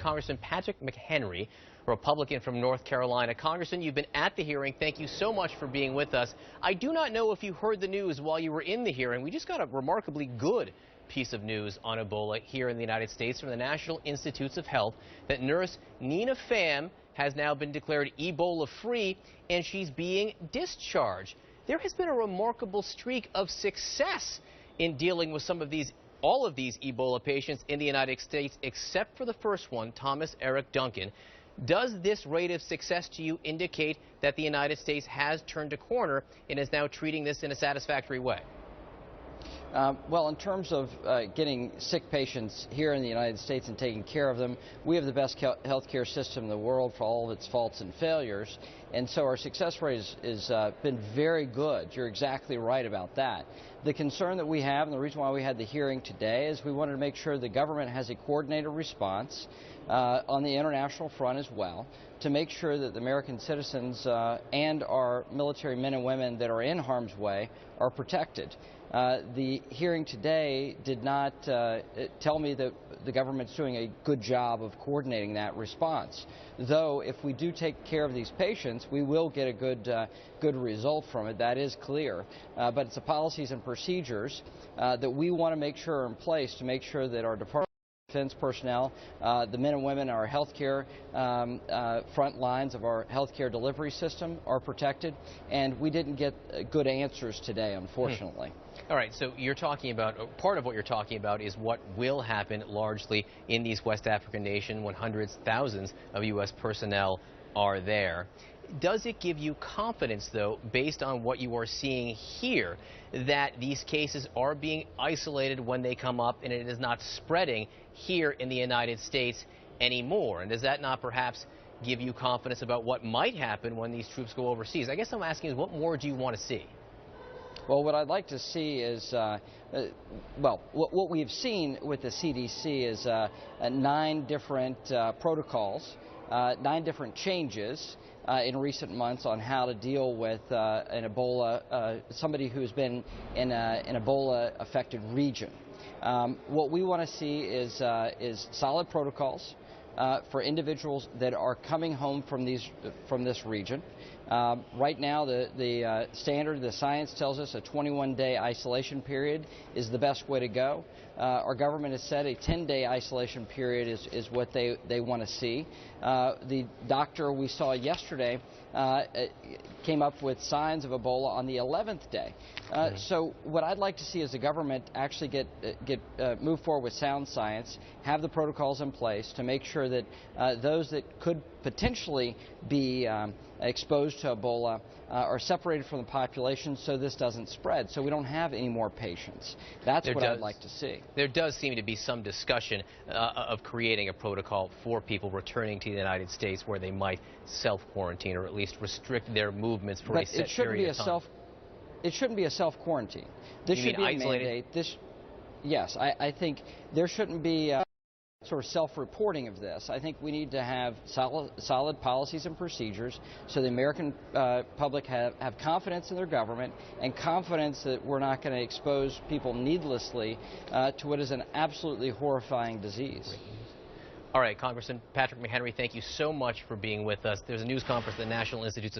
Congressman Patrick McHenry, Republican from North Carolina. Congressman, you've been at the hearing. Thank you so much for being with us. I do not know if you heard the news while you were in the hearing. We just got a remarkably good piece of news on Ebola here in the United States from the National Institutes of Health that nurse Nina Pham has now been declared Ebola-free and she's being discharged. There has been a remarkable streak of success in dealing with all of these Ebola patients in the United States, except for the first one, Thomas Eric Duncan. Does this rate of success to you indicate that the United States has turned a corner and is now treating this in a satisfactory way? Well, in terms of getting sick patients here in the United States and taking care of them, we have the best healthcare system in the world for all of its faults and failures, and so our success rate has been very good. You're exactly right about that. The concern that we have, and the reason why we had the hearing today, is we wanted to make sure the government has a coordinated response on the international front as well, to make sure that the American citizens and our military men and women that are in harm's way are protected. The hearing today did not tell me that the government's doing a good job of coordinating that response. Though, if we do take care of these patients, we will get a good result from it. That is clear. But it's the policies and procedures that we want to make sure are in place to make sure that our Department of Defense personnel, the men and women in our healthcare front lines of our healthcare delivery system are protected, and we didn't get good answers today, unfortunately. All right, so you're talking about, part of what you're talking about is what will happen largely in these West African nations when hundreds, thousands of U.S. personnel are there. Does it give you confidence, though, based on what you are seeing here, that these cases are being isolated when they come up and it is not spreading here in the United States anymore? And does that not perhaps give you confidence about what might happen when these troops go overseas? I guess I'm asking is, what more do you want to see? Well, what I'd like to see is, what we've seen with the CDC is 9 different protocols, 9 different changes in recent months on how to deal with an Ebola, somebody who's been in an Ebola-affected region. What we want to see is solid protocols for individuals that are coming home from this region. Right now, the standard, the science tells us a 21-day isolation period is the best way to go. Our government has said a 10-day isolation period is what they want to see. The doctor we saw yesterday came up with signs of Ebola on the 11th day. So what I'd like to see is the government actually move forward with sound science, have the protocols in place to make sure that those that could potentially be exposed to Ebola are separated from the population so this doesn't spread, so we don't have any more patients. That's what I'd like to see. There does seem to be some discussion of creating a protocol for people returning to the United States where they might self-quarantine or at least restrict their movements for a set period of time. It shouldn't be a self-quarantine. This should be a mandate. Yes, I think there shouldn't be sort of self-reporting of this. I think we need to have solid policies and procedures so the American public have confidence in their government and confidence that we're not going to expose people needlessly to what is an absolutely horrifying disease. All right, Congressman Patrick McHenry, thank you so much for being with us. There's a news conference at the National Institutes of